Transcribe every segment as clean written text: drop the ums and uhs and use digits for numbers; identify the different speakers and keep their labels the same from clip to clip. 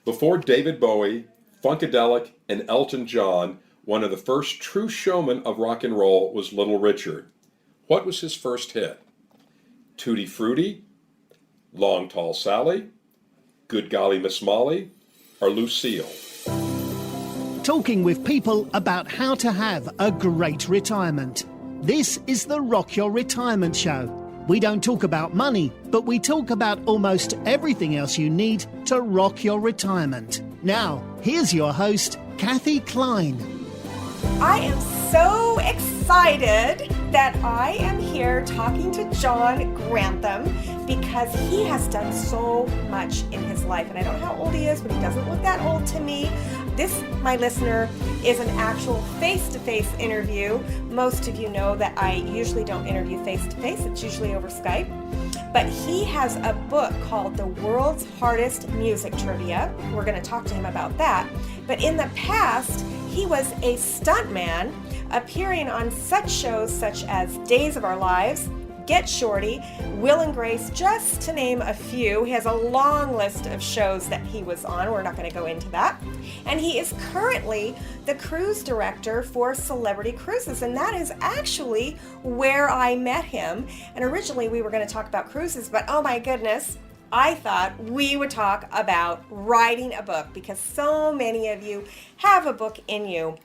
Speaker 1: Before David Bowie, Funkadelic, and Elton John, one of the first true showmen of rock and roll was Little Richard. What was his first hit? Tutti Frutti, Long Tall Sally, Good Golly Miss Molly, or Lucille?
Speaker 2: Talking with people about how to have a great retirement. This is the Rock Your Retirement Show. We don't talk about money, but we talk about almost everything else you need to rock your retirement. Now, here's your host, Kathy Klein.
Speaker 3: I am so excited that I am here talking to John Grantham because he has done so much in his life. And I don't know how old he is, but he doesn't look that old to me. This, my listener, is an actual face-to-face interview. Most of you know that I usually don't interview face-to-face. It's usually over Skype. But he has a book called The World's Hardest Music Trivia. We're going to talk to him about that. But in the past, he was a stuntman appearing on such shows such as Days of Our Lives, Get Shorty, Will and Grace, just to name a few. He has a long list of shows that he was on. We're not going to go into that. And he is currently the cruise director for Celebrity Cruises, and that is actually where I met him. And originally we were going to talk about cruises, but oh my goodness, I thought we would talk about writing a book because so many of you have a book in you.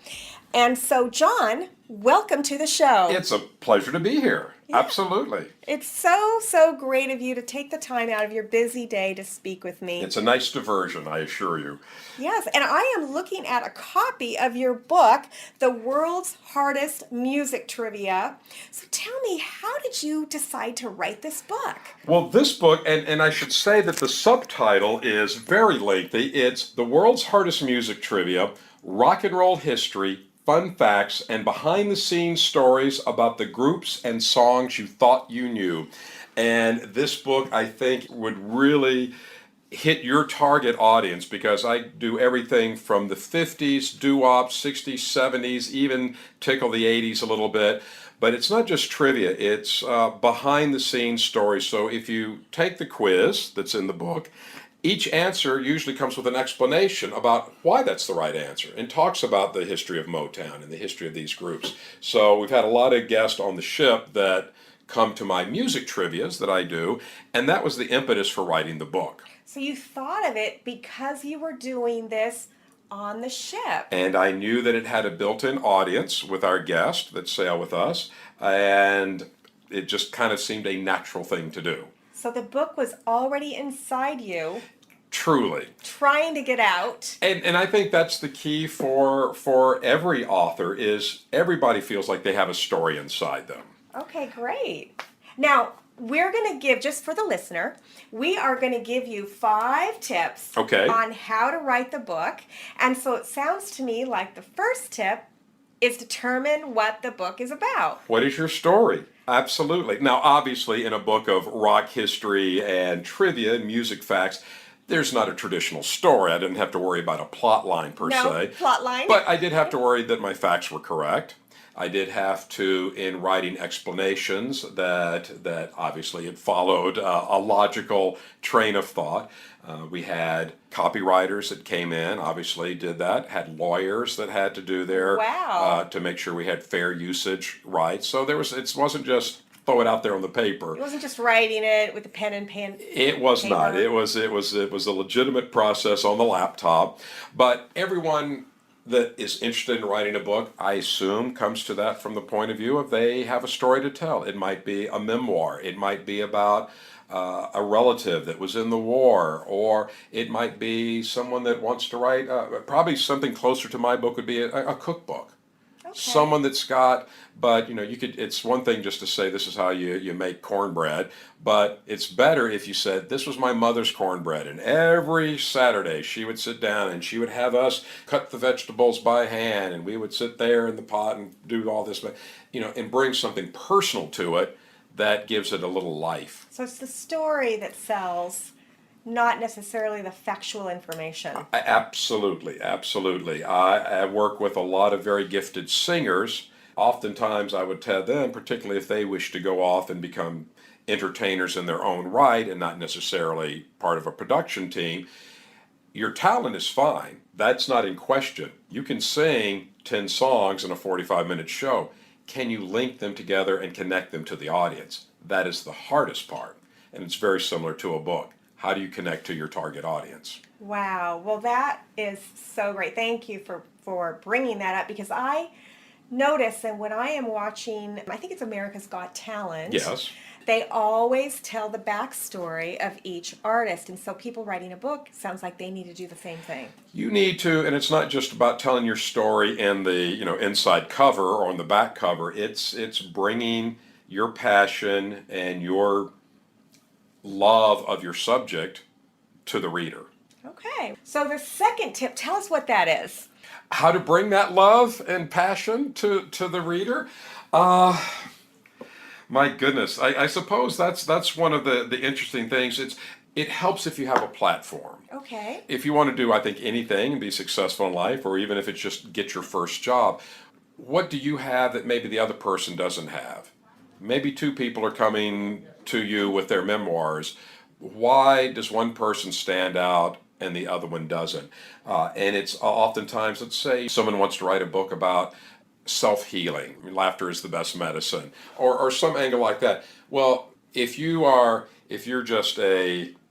Speaker 3: And so, John, welcome to the show.
Speaker 1: It's a pleasure to be here. Yeah. Absolutely.
Speaker 3: It's so great of you to take the time out of your busy day to speak with me.
Speaker 1: It's a nice diversion, I assure you.
Speaker 3: Yes, and I am looking at a copy of your book, The World's Hardest Music Trivia. So tell me, how did you decide to write this book?
Speaker 1: Well, this book, and I should say that the subtitle is very lengthy. It's The World's Hardest Music Trivia, Rock and Roll History, Fun Facts, and Behind-the-Scenes Stories about the groups and songs you thought you knew. And this book, I think, would really hit your target audience because I do everything from the 50s, doo-wop, 60s, 70s, even tickle the 80s a little bit. But it's not just trivia, it's behind-the-scenes stories. So if you take the quiz that's in the book, each answer usually comes with an explanation about why that's the right answer and talks about the history of Motown and the history of these groups. So we've had a lot of guests on the ship that come to my music trivias that I do, and that was the impetus for writing the book.
Speaker 3: So you thought of it because you were doing this on the ship.
Speaker 1: And I knew that it had a built-in audience with our guests that sail with us, and it just kind of seemed a natural thing to do.
Speaker 3: So the book was already inside you.
Speaker 1: Truly.
Speaker 3: Trying to get out.
Speaker 1: And I think that's the key for every author is everybody feels like they have a story inside them.
Speaker 3: Okay, great. Now, we're going to give, just for the listener, we are going to give you 5 tips on how to write the book. And so it sounds to me like the first tip is determine what the book is about.
Speaker 1: What is your story? Absolutely. Now, obviously, in a book of rock history and trivia and music facts, there's not a traditional story. I didn't have to worry about a plot line per se.
Speaker 3: No, plot line.
Speaker 1: But I did have to worry that my facts were correct. I did have to, in writing explanations, that obviously it followed a logical train of thought. We had copywriters that came in, obviously did that, had lawyers that had to do their, to make sure we had fair usage rights. So it wasn't just throw it out there on the paper.
Speaker 3: It wasn't just writing it with a pen and pen.
Speaker 1: It was not. It was a legitimate process on the laptop. But everyone that is interested in writing a book, I assume, comes to that from the point of view of they have a story to tell. It might be a memoir. It might be about a relative that was in the war, or it might be someone that wants to write, probably something closer to my book would be a cookbook. Okay. Someone that's got, but it's one thing just to say this is how you make cornbread, but it's better if you said this was my mother's cornbread, and every Saturday she would sit down and she would have us cut the vegetables by hand, and we would sit there in the pot and do all this, and bring something personal to it that gives it a little life.
Speaker 3: So it's the story that sells, not necessarily the factual information.
Speaker 1: Absolutely. I work with a lot of very gifted singers. Oftentimes I would tell them, particularly if they wish to go off and become entertainers in their own right and not necessarily part of a production team, Your talent is fine. That's not in question. You can sing 10 songs in a 45-minute show. Can you link them together and connect them to the audience? That is the hardest part. And it's very similar to a book. How do you connect to your target audience?
Speaker 3: Wow. Well, that is so great. Thank you for bringing that up, because I notice, and when I am watching, I think it's America's Got Talent.
Speaker 1: Yes.
Speaker 3: They always tell the backstory of each artist. And so people writing a book, sounds like they need to do the same thing.
Speaker 1: You need to, and it's not just about telling your story in the, inside cover or on the back cover. It's bringing your passion and your love of your subject to the reader.
Speaker 3: Okay. So the second tip, tell us what that is.
Speaker 1: How to bring that love and passion to the reader? My goodness, I suppose that's one of the interesting things. It helps if you have a platform.
Speaker 3: Okay.
Speaker 1: If you want to do, I think, anything and be successful in life, or even if it's just get your first job, what do you have that maybe the other person doesn't have? Maybe two people are coming to you with their memoirs. Why does one person stand out and the other one doesn't? And it's oftentimes, let's say someone wants to write a book about self-healing. I mean, laughter is the best medicine, or some angle like that. Well, if you're just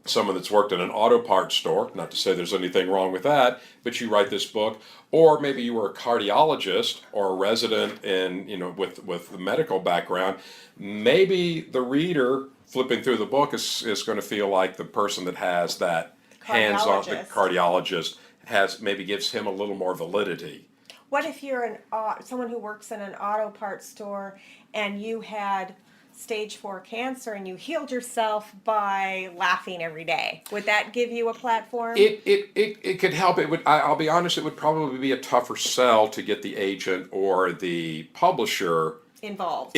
Speaker 1: someone that's worked in an auto parts store, not to say there's anything wrong with that, but you write this book, or maybe you were a cardiologist or a resident in, with the medical background, maybe the reader flipping through the book is going to feel like the person that has that hands-on, the cardiologist maybe gives him a little more validity.
Speaker 3: What if you're someone who works in an auto parts store and you had stage 4 cancer and you healed yourself by laughing every day? Would that give you a platform?
Speaker 1: It could help. I'll be honest, it would probably be a tougher sell to get the agent or the publisher involved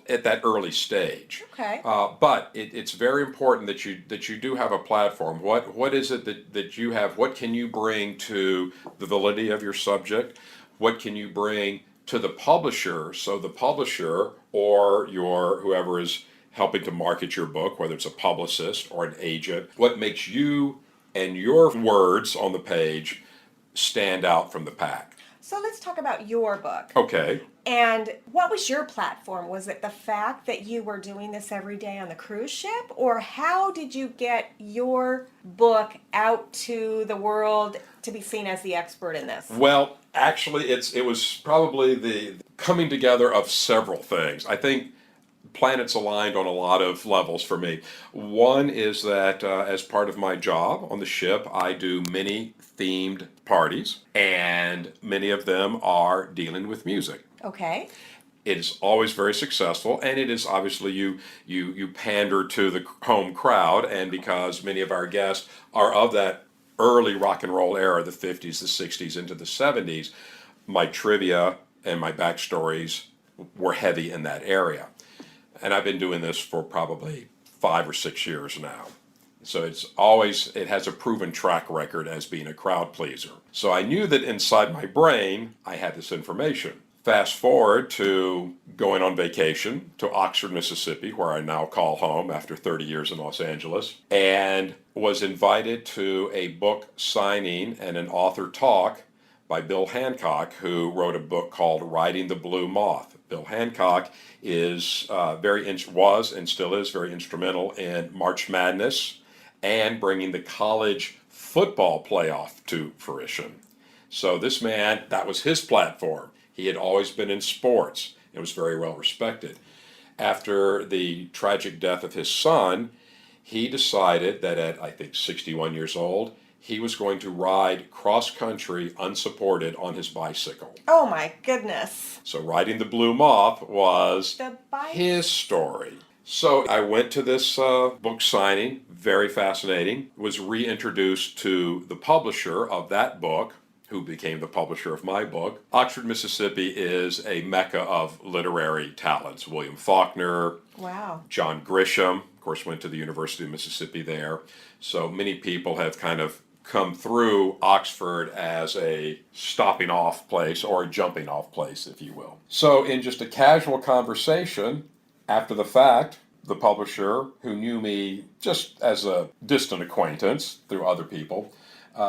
Speaker 1: at that early stage.
Speaker 3: Okay.
Speaker 1: But it's very important that you do have a platform. What is it that you have? What can you bring to the validity of your subject? What can you bring to the publisher, so the publisher or whoever is helping to market your book, whether it's a publicist or an agent, what makes you and your words on the page stand out from the pack?
Speaker 3: So let's talk about your book.
Speaker 1: Okay.
Speaker 3: And what was your platform? Was it the fact that you were doing this every day on the cruise ship? Or how did you get your book out to the world to be seen as the expert in this?
Speaker 1: Well, actually, it was probably the coming together of several things. I think planets aligned on a lot of levels for me. One is that as part of my job on the ship, I do many themed parties, and many of them are dealing with music.
Speaker 3: Okay.
Speaker 1: It's always very successful, and it is obviously you pander to the home crowd, and because many of our guests are of that early rock and roll era, the 50s, the 60s, into the 70s, my trivia and my backstories were heavy in that area. And I've been doing this for probably 5 or 6 years now. So it has a proven track record as being a crowd pleaser. So I knew that inside my brain, I had this information. Fast forward to going on vacation to Oxford, Mississippi, where I now call home after 30 years in Los Angeles, and was invited to a book signing and an author talk by Bill Hancock, who wrote a book called Riding the Blue Moth. Bill Hancock was and still is very instrumental in March Madness and bringing the college football playoff to fruition. So this man, that was his platform. He had always been in sports and was very well respected. After the tragic death of his son, he decided that at, I think, 61 years old, he was going to ride cross-country unsupported on his bicycle.
Speaker 3: Oh my goodness.
Speaker 1: So Riding the Blue Moth was his story. So I went to this book signing, very fascinating, was reintroduced to the publisher of that book, who became the publisher of my book. Oxford, Mississippi is a mecca of literary talents. William Faulkner,
Speaker 3: wow.
Speaker 1: John Grisham, of course, went to the University of Mississippi there. So many people have kind of come through Oxford as a stopping off place or a jumping off place, if you will. So in just a casual conversation, after the fact, the publisher, who knew me just as a distant acquaintance through other people,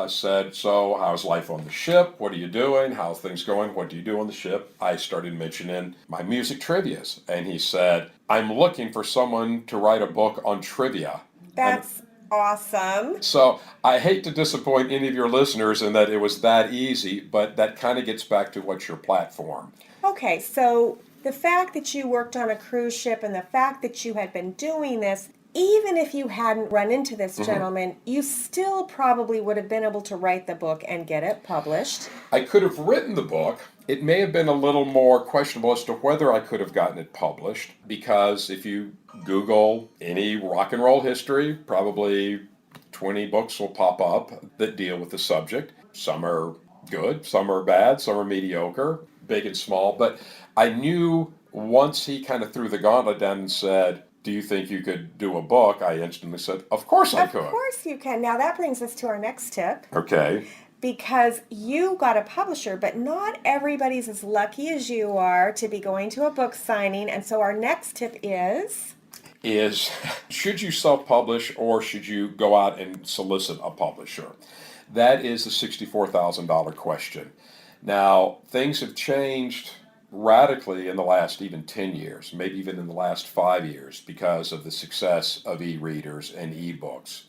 Speaker 1: said, so how's life on the ship? What are you doing? How's things going? What do you do on the ship? I started mentioning my music trivias. And he said, I'm looking for someone to write a book on trivia.
Speaker 3: That's awesome.
Speaker 1: So I hate to disappoint any of your listeners in that it was that easy, but that kind of gets back to what's your platform.
Speaker 3: Okay, so the fact that you worked on a cruise ship and the fact that you had been doing this, even if you hadn't run into this gentleman, you still probably would have been able to write the book and get it published.
Speaker 1: I could have written the book. It may have been a little more questionable as to whether I could have gotten it published, because if you Google any rock and roll history, probably 20 books will pop up that deal with the subject. Some are good, some are bad, some are mediocre, big and small. But I knew once he kind of threw the gauntlet down and said, do you think you could do a book? I instantly said, of course I could.
Speaker 3: Of course you can. Now that brings us to our next tip.
Speaker 1: Okay.
Speaker 3: Because you got a publisher, but not everybody's as lucky as you are to be going to a book signing. And so our next tip is
Speaker 1: should you self-publish or should you go out and solicit a publisher? That is the $64,000 question. Now, things have changed radically in the last even 10 years, maybe even in the last 5 years, because of the success of e-readers and e-books.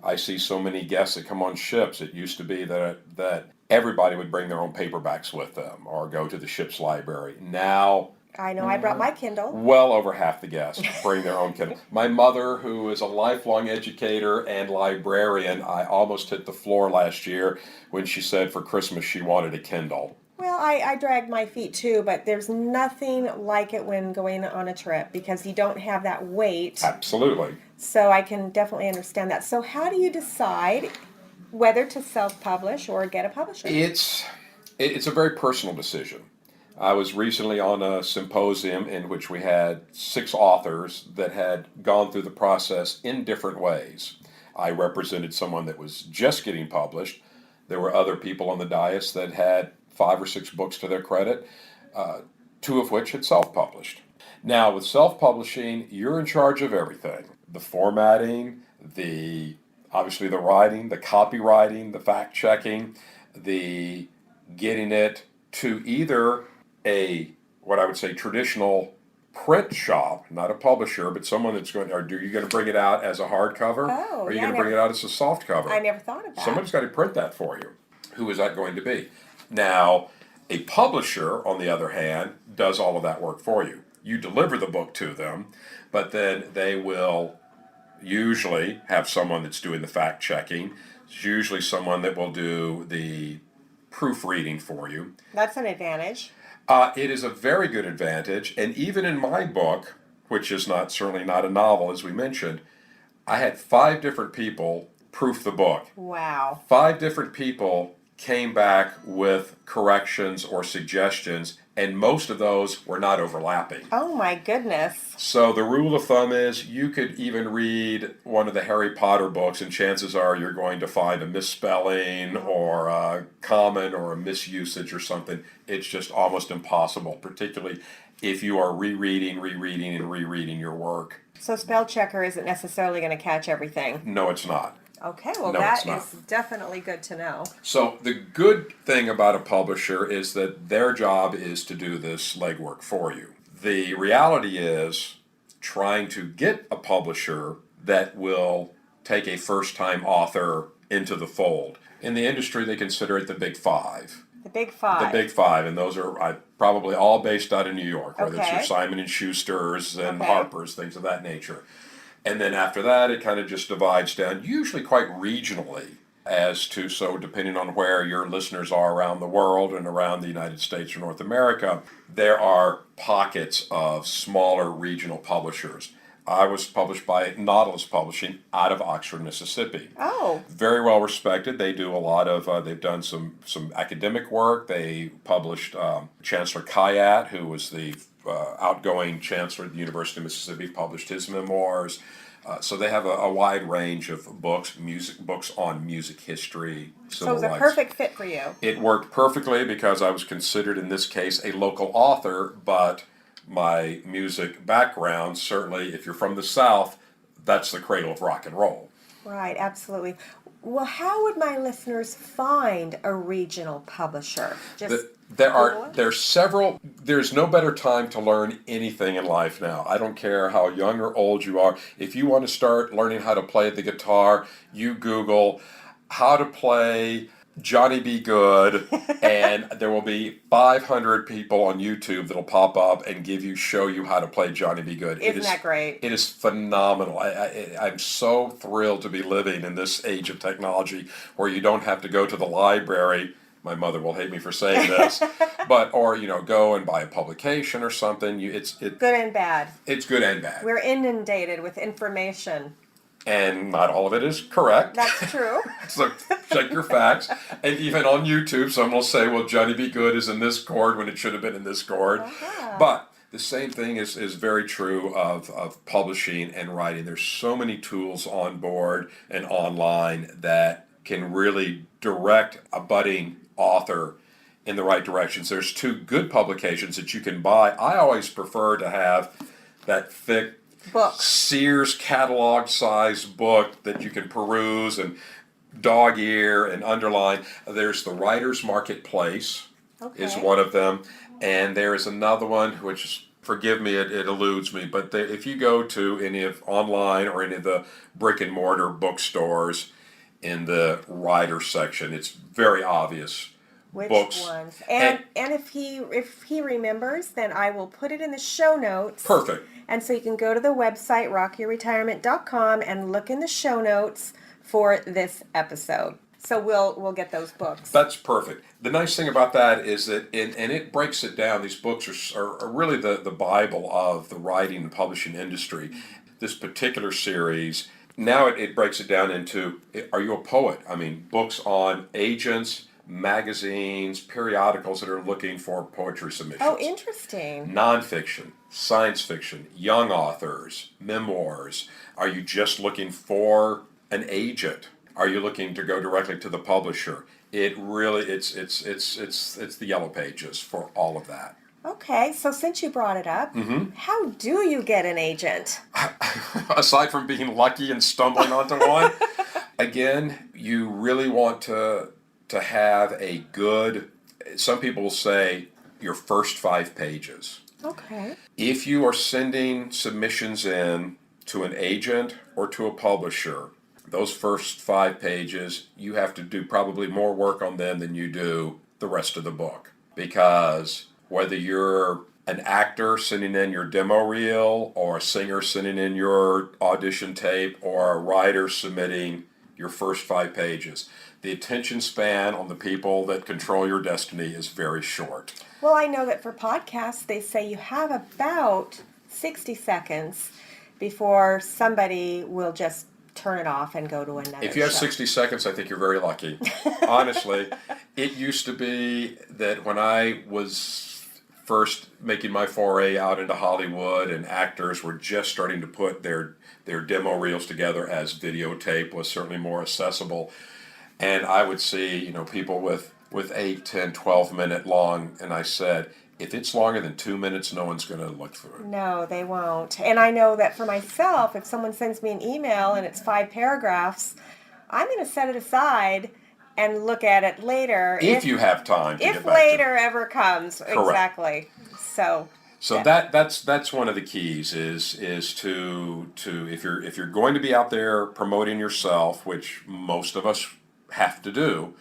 Speaker 1: I see so many guests that come on ships. It used to be that everybody would bring their own paperbacks with them or go to the ship's library. Now,
Speaker 3: I know I brought my Kindle.
Speaker 1: well over half the guests bring their own Kindle. My mother, who is a lifelong educator and librarian, I almost hit the floor last year when she said for Christmas she wanted a Kindle.
Speaker 3: Well, I dragged my feet too, but there's nothing like it when going on a trip because you don't have that weight.
Speaker 1: Absolutely.
Speaker 3: So I can definitely understand that. So how do you decide whether to self-publish or get a publisher?
Speaker 1: It's a very personal decision. I was recently on a symposium in which we had 6 authors that had gone through the process in different ways. I represented someone that was just getting published. There were other people on the dais that had 5 or 6 books to their credit, 2 of which had self-published. Now, with self-publishing, you're in charge of everything. The formatting, obviously the writing, the copywriting, the fact-checking, the getting it to either what I would say traditional print shop, not a publisher, but someone that's going, are you going to bring it out as a hardcover?
Speaker 3: Oh,
Speaker 1: or are you
Speaker 3: yeah,
Speaker 1: going to bring it out as a soft cover?
Speaker 3: I never thought of that.
Speaker 1: Somebody's got to print that for you. Who is that going to be? Now, a publisher, on the other hand, does all of that work for you. You deliver the book to them, but then they will usually have someone that's doing the fact-checking. It's usually someone that will do the proofreading for you.
Speaker 3: That's an advantage.
Speaker 1: It is a very good advantage, and even in my book, which is certainly not a novel, as we mentioned, I had 5 different people proof the book.
Speaker 3: Wow.
Speaker 1: 5 different people came back with corrections or suggestions, and most of those were not overlapping.
Speaker 3: Oh my goodness.
Speaker 1: So the rule of thumb is you could even read one of the Harry Potter books, and chances are you're going to find a misspelling or a comment or a misusage or something. It's just almost impossible, particularly if you are rereading your work.
Speaker 3: So spell checker isn't necessarily going to catch everything.
Speaker 1: No, it's not.
Speaker 3: Okay, well
Speaker 1: No,
Speaker 3: that
Speaker 1: it's not.
Speaker 3: is definitely good to know.
Speaker 1: So the good thing about a publisher is that their job is to do this legwork for you. The reality is trying to get a publisher that will take a first-time author into the fold. In the industry, they consider it the Big Five.
Speaker 3: The Big Five.
Speaker 1: The Big Five, and those are probably all based out of New York, whether it's
Speaker 3: Okay.
Speaker 1: your Simon and Schuster's and
Speaker 3: Okay.
Speaker 1: Harper's, things of that nature. And then after that, it kind of just divides down, usually quite regionally, so depending on where your listeners are around the world and around the United States or North America, there are pockets of smaller regional publishers. I was published by Nautilus Publishing out of Oxford, Mississippi.
Speaker 3: Oh.
Speaker 1: Very well respected. They do a lot of, they've done some academic work. They published Chancellor Kayat, who was the outgoing chancellor at the University of Mississippi, published his memoirs. So they have a wide range of books on music history,
Speaker 3: So
Speaker 1: civil
Speaker 3: it was a
Speaker 1: rights.
Speaker 3: perfect fit for you.
Speaker 1: It worked perfectly because I was considered, in this case, a local author, but my music background, certainly if you're from the South, that's the cradle of rock and roll.
Speaker 3: Right, absolutely. Well, how would my listeners find a regional publisher? Just Google it?
Speaker 1: There's several. There's no better time to learn anything in life now. I don't care how young or old you are. If you want to start learning how to play the guitar, you Google how to play Johnny Be Good, and there will be 500 people on YouTube that'll pop up and show you how to play Johnny Be Good.
Speaker 3: Isn't that great?
Speaker 1: It is phenomenal. I'm so thrilled to be living in this age of technology where you don't have to go to the library. My mother will hate me for saying this, or go and buy a publication or something. It's
Speaker 3: good and bad.
Speaker 1: It's good and bad.
Speaker 3: We're inundated with information.
Speaker 1: And not all of it is correct.
Speaker 3: That's true.
Speaker 1: So check your facts. And even on YouTube, someone will say, well, Johnny Be Good is in this chord when it should have been in this chord.
Speaker 3: Uh-huh.
Speaker 1: But the same thing is very true of publishing and writing. There's so many tools on board and online that can really direct a budding author in the right directions. There's 2 good publications that you can buy. I always prefer to have that thick
Speaker 3: book,
Speaker 1: Sears catalog size book that you can peruse and dog ear and underline. There's the Writer's Marketplace is one of them, and there is another one which, forgive me, it eludes me, but if you go to any of online or any of the brick and mortar bookstores in the writer section, it's very obvious.
Speaker 3: Which
Speaker 1: books.
Speaker 3: Ones? And if he remembers, then I will put it in the show notes.
Speaker 1: Perfect.
Speaker 3: And so you can go to the website rockyourretirement.com and look in the show notes for this episode. So we'll get those books.
Speaker 1: That's perfect. The nice thing about that is that, and it breaks it down. These books are really the Bible of the writing and publishing industry. This particular series, now it breaks it down into, are you a poet? I mean, books on agents, magazines, periodicals that are looking for poetry submissions.
Speaker 3: Oh, interesting.
Speaker 1: Nonfiction, science fiction, young authors, memoirs. Are you just looking for an agent? Are you looking to go directly to the publisher? It really, it's the yellow pages for all of that.
Speaker 3: Okay, so since you brought it up, how do you get an agent?
Speaker 1: Aside from being lucky and stumbling onto one, again, you really want to have a good, some people will say, your first 5 pages.
Speaker 3: Okay.
Speaker 1: If you are sending submissions in to an agent or to a publisher, those first 5 pages, you have to do probably more work on them than you do the rest of the book. Because whether you're an actor sending in your demo reel, or a singer sending in your audition tape, or a writer submitting your first 5 pages, the attention span on the people that control your destiny is very short.
Speaker 3: Well, I know that for podcasts, they say you have about 60 seconds before somebody will just turn it off and go to another
Speaker 1: If you have
Speaker 3: show.
Speaker 1: 60 seconds, I think you're very lucky. Honestly, it used to be that when I was first making my foray out into Hollywood and actors were just starting to put their demo reels together as videotape was certainly more accessible. And I would see, people with 8, 10, 12-minute long, and I said, if it's longer than 2 minutes, no one's going to look through it.
Speaker 3: No, they won't. And I know that for myself, if someone sends me an email and it's 5 paragraphs, I'm going to set it aside and look at it later.
Speaker 1: If you have time to get
Speaker 3: if
Speaker 1: back
Speaker 3: later ever comes.
Speaker 1: Correct.
Speaker 3: Exactly. So
Speaker 1: yeah. that's one of the keys is to if you're going to be out there promoting yourself, which most of us have to do,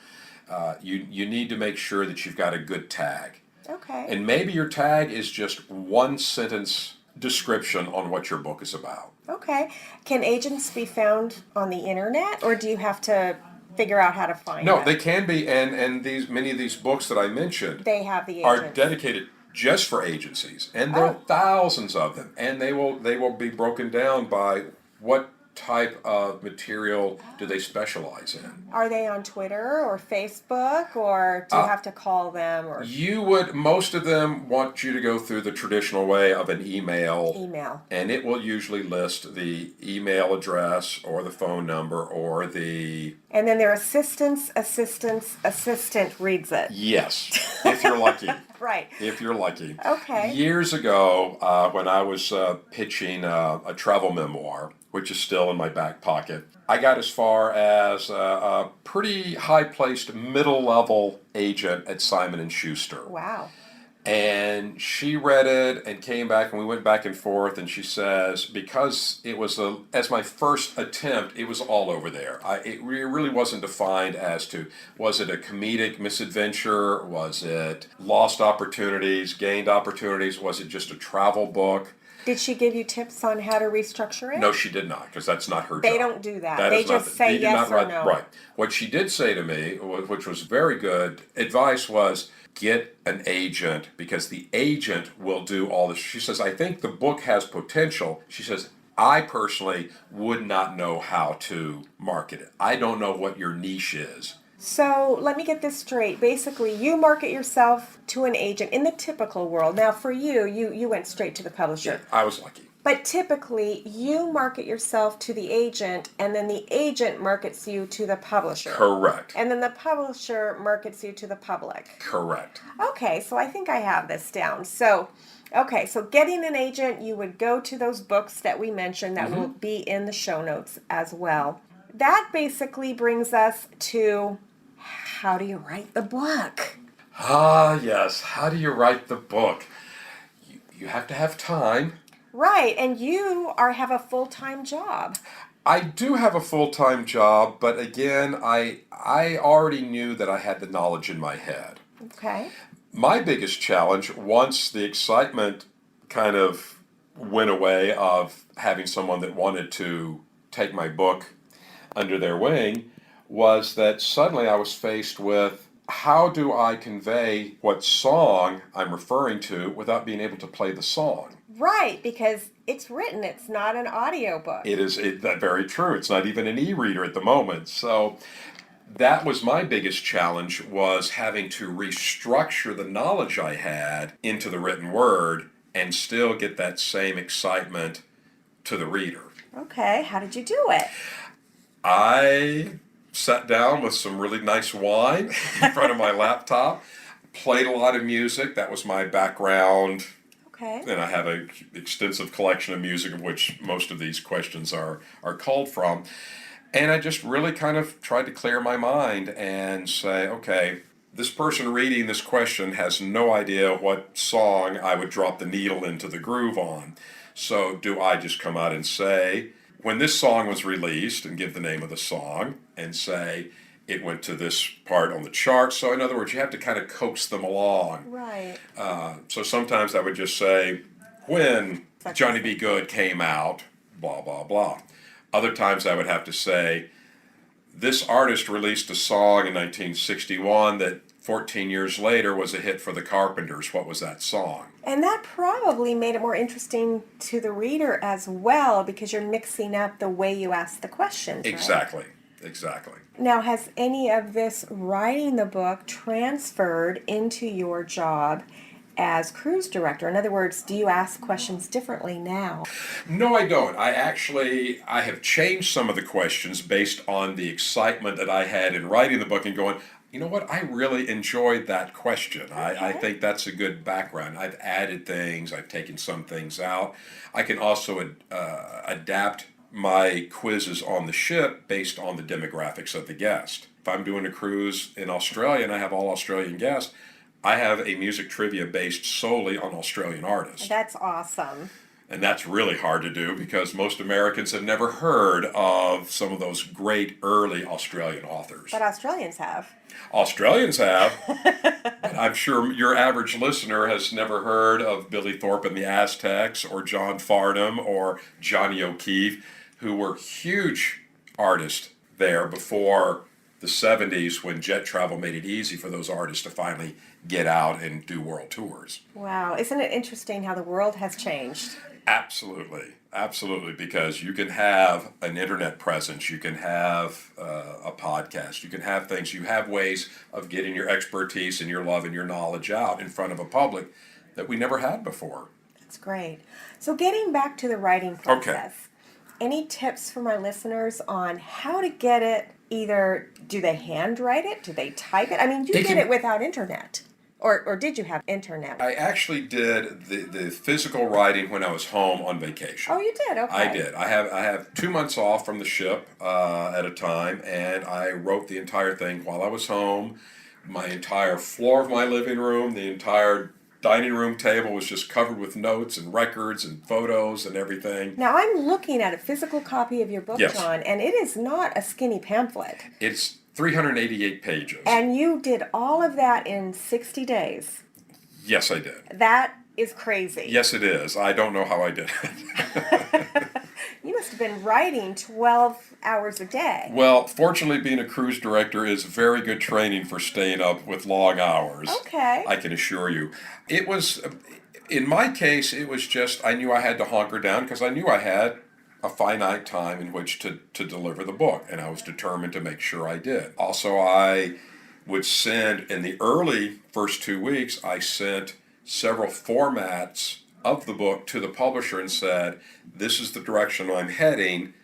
Speaker 1: you need to make sure that you've got a good tag.
Speaker 3: Okay.
Speaker 1: And maybe your tag is just 1-sentence description on what your book is about.
Speaker 3: Okay. Can agents be found on the internet, or do you have to figure out how to find them?
Speaker 1: No, they can be, and many of these books that I mentioned,
Speaker 3: they have the
Speaker 1: are
Speaker 3: agents.
Speaker 1: dedicated just for agencies, and there are thousands of them, and they will be broken down by what type of material do they specialize in.
Speaker 3: Are they on Twitter or Facebook, or do you have to call them? Or
Speaker 1: Most of them want you to go through the traditional way of an email, and it will usually list the email address or the phone number or the
Speaker 3: And then their assistant reads it.
Speaker 1: Yes, if you're lucky.
Speaker 3: Right.
Speaker 1: If you're lucky.
Speaker 3: Okay.
Speaker 1: Years ago, when I was pitching a travel memoir, which is still in my back pocket, I got as far as a pretty high-placed middle-level agent at Simon & Schuster.
Speaker 3: Wow.
Speaker 1: And she read it and came back, and we went back and forth, and she says, because it was, as my first attempt, it was all over there. It really wasn't defined as to, was it a comedic misadventure? Was it lost opportunities, gained opportunities? Was it just a travel book?
Speaker 3: Did she give you tips on how to restructure it?
Speaker 1: No, she did not, because that's not her job.
Speaker 3: They don't do that. They just say yes or no.
Speaker 1: Right. What she did say to me, which was very good advice, was get an agent, because the agent will do all this. She says, I think the book has potential. She says, I personally would not know how to market it. I don't know what your niche is.
Speaker 3: So let me get this straight. Basically, you market yourself to an agent in the typical world. Now, for you went straight to the publisher.
Speaker 1: Yeah, I was lucky.
Speaker 3: But typically, you market yourself to the agent, and then the agent markets you to the publisher.
Speaker 1: Correct.
Speaker 3: And then the publisher markets you to the public.
Speaker 1: Correct.
Speaker 3: Okay, so I think I have this down. So getting an agent, you would go to those books that we mentioned that will be in the show notes as well. That basically brings us to, how do you write the book?
Speaker 1: Ah, yes. How do you write the book? You have to have time.
Speaker 3: Right, and you have a full-time job.
Speaker 1: I do have a full-time job, but again, I already knew that I had the knowledge in my head.
Speaker 3: Okay.
Speaker 1: My biggest challenge, once the excitement kind of went away of having someone that wanted to take my book under their wing, was that suddenly I was faced with, how do I convey what song I'm referring to without being able to play the song?
Speaker 3: Right, because it's written, it's not an audiobook.
Speaker 1: It is that's very true. It's not even an e-reader at the moment. So that was my biggest challenge, was having to restructure the knowledge I had into the written word and still get that same excitement to the reader.
Speaker 3: Okay, how did you do it?
Speaker 1: I sat down with some really nice wine in front of my laptop, played a lot of music. That was my background.
Speaker 3: Okay.
Speaker 1: And I have an extensive collection of music, of which most of these questions are called from. And I just really kind of tried to clear my mind and say, okay, this person reading this question has no idea what song I would drop the needle into the groove on. So do I just come out and say, when this song was released, and give the name of the song, and say, it went to this part on the chart. So in other words, you have to kind of coax them along.
Speaker 3: Right.
Speaker 1: So sometimes I would just say, when Johnny B. Good came out, blah, blah, blah. Other times I would have to say, this artist released a song in 1961 that 14 years later was a hit for the Carpenters. What was that song?
Speaker 3: And that probably made it more interesting to the reader as well, because you're mixing up the way you ask the questions.
Speaker 1: Exactly.
Speaker 3: Right?
Speaker 1: Exactly.
Speaker 3: Now, has any of this writing the book transferred into your job as cruise director? In other words, do you ask questions differently now?
Speaker 1: No, I don't. I have changed some of the questions based on the excitement that I had in writing the book and going, you know what, I really enjoyed that question. Okay. I think that's a good background. I've added things. I've taken some things out. I can also adapt my quizzes on the ship based on the demographics of the guest. If I'm doing a cruise in Australia and I have all Australian guests, I have a music trivia based solely on Australian artists.
Speaker 3: That's awesome.
Speaker 1: And that's really hard to do because most Americans have never heard of some of those great early Australian authors.
Speaker 3: But Australians have.
Speaker 1: Australians have. But I'm sure your average listener has never heard of Billy Thorpe and the Aztecs or John Farnham or Johnny O'Keefe, who were huge artists there before the 70s, when jet travel made it easy for those artists to finally get out and do world tours.
Speaker 3: Wow. Isn't it interesting how the world has changed?
Speaker 1: Absolutely. Absolutely. Because you can have an internet presence, you can have a podcast, you can have things, you have ways of getting your expertise and your love and your knowledge out in front of a public that we never had before.
Speaker 3: That's great. So getting back to the writing process.
Speaker 1: Okay.
Speaker 3: any tips for my listeners on how to get it? Either do they handwrite it? Do they type it? I mean, you did it without internet. Or did you have internet?
Speaker 1: I actually did the physical writing when I was home on vacation.
Speaker 3: Oh, you did? Okay.
Speaker 1: I did. I have 2 months off from the ship at a time, and I wrote the entire thing while I was home. My entire floor of my living room, the entire dining room table was just covered with notes and records and photos and everything.
Speaker 3: Now, I'm looking at a physical copy of your book,
Speaker 1: Yes.
Speaker 3: John, and it is not a skinny pamphlet.
Speaker 1: It's 388 pages.
Speaker 3: And you did all of that in 60 days.
Speaker 1: Yes, I did.
Speaker 3: That is crazy.
Speaker 1: Yes, it is. I don't know how I did it.
Speaker 3: You must have been writing 12 hours a day.
Speaker 1: Well, fortunately, being a cruise director is very good training for staying up with long hours.
Speaker 3: Okay.
Speaker 1: I can assure you. It was, in my case, it was just, I knew I had to hunker down because I knew I had a finite time in which to deliver the book, and I was determined to make sure I did. Also, I would send, in the early first 2 weeks, I sent several formats of the book to the publisher and said, this is the direction I'm heading,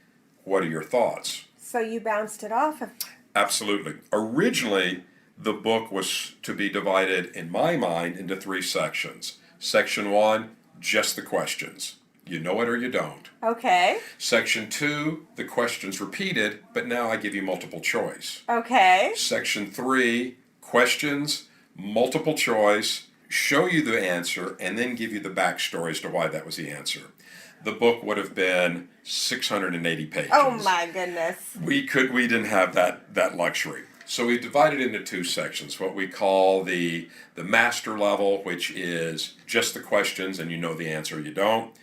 Speaker 1: what are your thoughts?
Speaker 3: So you bounced it off of...
Speaker 1: Absolutely. Originally, the book was to be divided, in my mind, into 3 sections. Section 1, just the questions. You know it or you don't.
Speaker 3: Okay.
Speaker 1: Section 2, the questions repeated, but now I give you multiple choice.
Speaker 3: Okay.
Speaker 1: Section 3, questions, multiple choice, show you the answer, and then give you the backstory as to why that was the answer. The book would have been 680 pages.
Speaker 3: Oh my goodness.
Speaker 1: We didn't have that luxury. So we divided into 2 sections, what we call the master level, which is just the questions and you know the answer or you don't.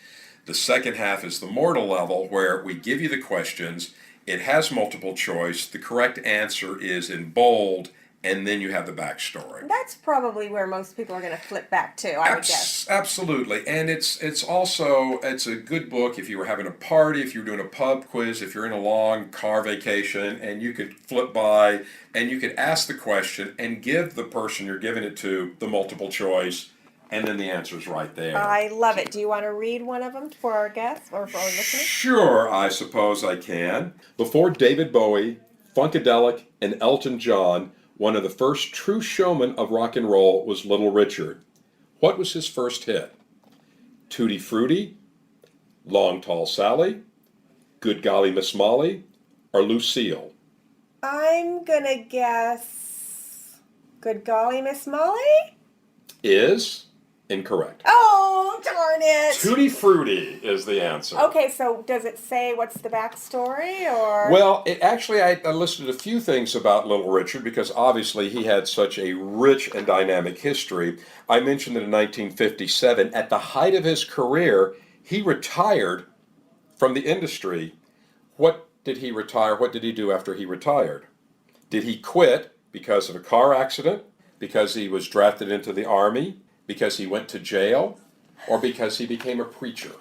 Speaker 1: The second half is the mortal level, where we give you the questions, it has multiple choice, the correct answer is in bold, and then you have the backstory.
Speaker 3: That's probably where most people are going to flip back to, I would guess.
Speaker 1: Absolutely, and it's a good book if you were having a party, if you were doing a pub quiz, if you're in a long car vacation, and you could flip by and you could ask the question and give the person you're giving it to the multiple choice, and then the answer's right there.
Speaker 3: I love it. Do you want to read one of them for our guests or for our listeners?
Speaker 1: Sure, I suppose I can. Before David Bowie, Funkadelic, and Elton John, one of the first true showmen of rock and roll was Little Richard. What was his first hit? Tutti Frutti, Long Tall Sally, Good Golly Miss Molly, or Lucille?
Speaker 3: I'm going to guess Good Golly Miss Molly?
Speaker 1: Is incorrect.
Speaker 3: Oh, darn it.
Speaker 1: Tutti Frutti is the answer.
Speaker 3: Okay, so does it say what's the backstory or?
Speaker 1: Well, I listed a few things about Little Richard because obviously he had such a rich and dynamic history. I mentioned that in 1957, at the height of his career, he retired from the industry. What did he retire? What did he do after he retired? Did he quit because of a car accident? Because he was drafted into the Army? Because he went to jail? Or because he became a preacher?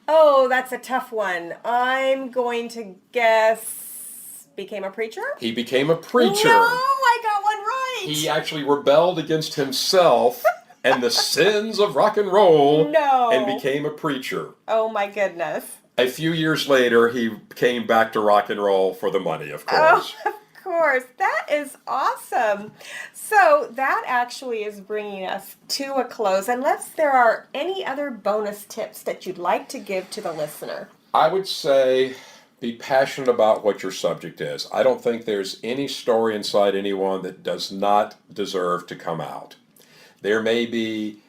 Speaker 3: Oh, that's a tough one. I'm going to guess became a preacher?
Speaker 1: He became a preacher.
Speaker 3: No, I got one right.
Speaker 1: He actually rebelled against himself and the sins of rock and roll and became a preacher.
Speaker 3: Oh my goodness.
Speaker 1: A few years later, he came back to rock and roll for the money, of course.
Speaker 3: Oh, of course. That is awesome. So that actually is bringing us to a close, unless there are any other bonus tips that you'd like to give to the listener.
Speaker 1: I would say be passionate about what your subject is. I don't think there's any story inside anyone that does not deserve to come out. There may be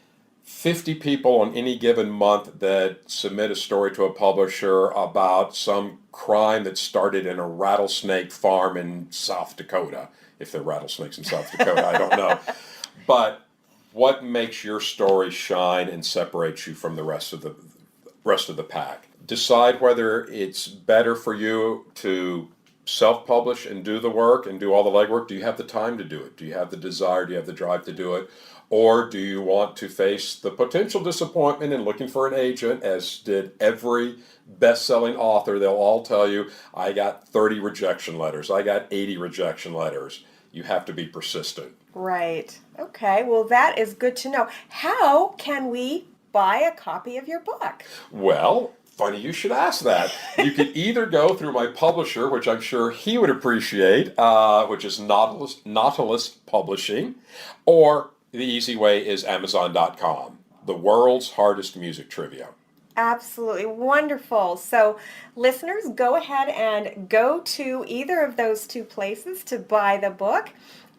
Speaker 1: 50 people on any given month that submit a story to a publisher about some crime that started in a rattlesnake farm in South Dakota. If there are rattlesnakes in South Dakota, I don't know. But what makes your story shine and separates you from the rest of the pack? Decide whether it's better for you to self-publish and do the work and do all the legwork. Do you have the time to do it? Do you have the desire? Do you have the drive to do it? Or do you want to face the potential disappointment in looking for an agent, as did every best-selling author? They'll all tell you, I got 30 rejection letters. I got 80 rejection letters. You have to be persistent.
Speaker 3: Right. Okay. Well, that is good to know. How can we buy a copy of your book?
Speaker 1: Well, funny you should ask that. You could either go through my publisher, which I'm sure he would appreciate, which is Nautilus Publishing, or the easy way is Amazon.com, the world's hardest music trivia.
Speaker 3: Absolutely wonderful. So listeners, go ahead and go to either of those two places to buy the book.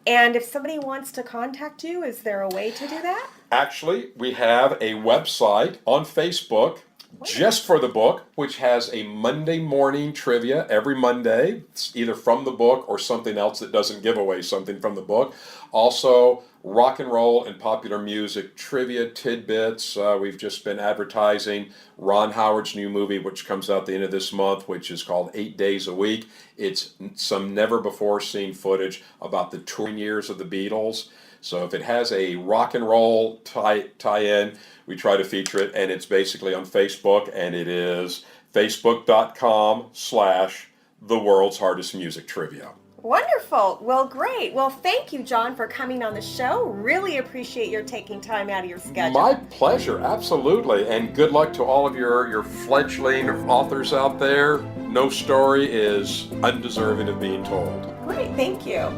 Speaker 3: And if somebody wants to contact you, is there a way to do that?
Speaker 1: Actually, we have a website on Facebook just for the book, which has a Monday morning trivia every Monday. It's either from the book or something else that doesn't give away something from the book. Also, rock and roll and popular music trivia tidbits. We've just been advertising Ron Howard's new movie, which comes out the end of this month, which is called 8 Days a Week. It's some never before seen footage about the touring years of the Beatles. So if it has a rock and roll tie-in, we try to feature it, and it's basically on Facebook, and it is facebook.com/the world's hardest music trivia.
Speaker 3: Wonderful. Well, great. Well, thank you, John, for coming on the show. Really appreciate your taking time out of your schedule.
Speaker 1: My pleasure, absolutely. And good luck to all of your fledgling authors out there. No story is undeserving of being told.
Speaker 3: Great, thank you.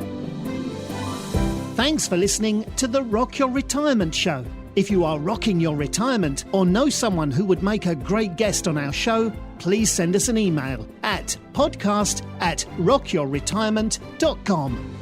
Speaker 2: Thanks for listening to the Rock Your Retirement Show. If you are rocking your retirement or know someone who would make a great guest on our show, please send us an email at podcast@rockyourretirement.com.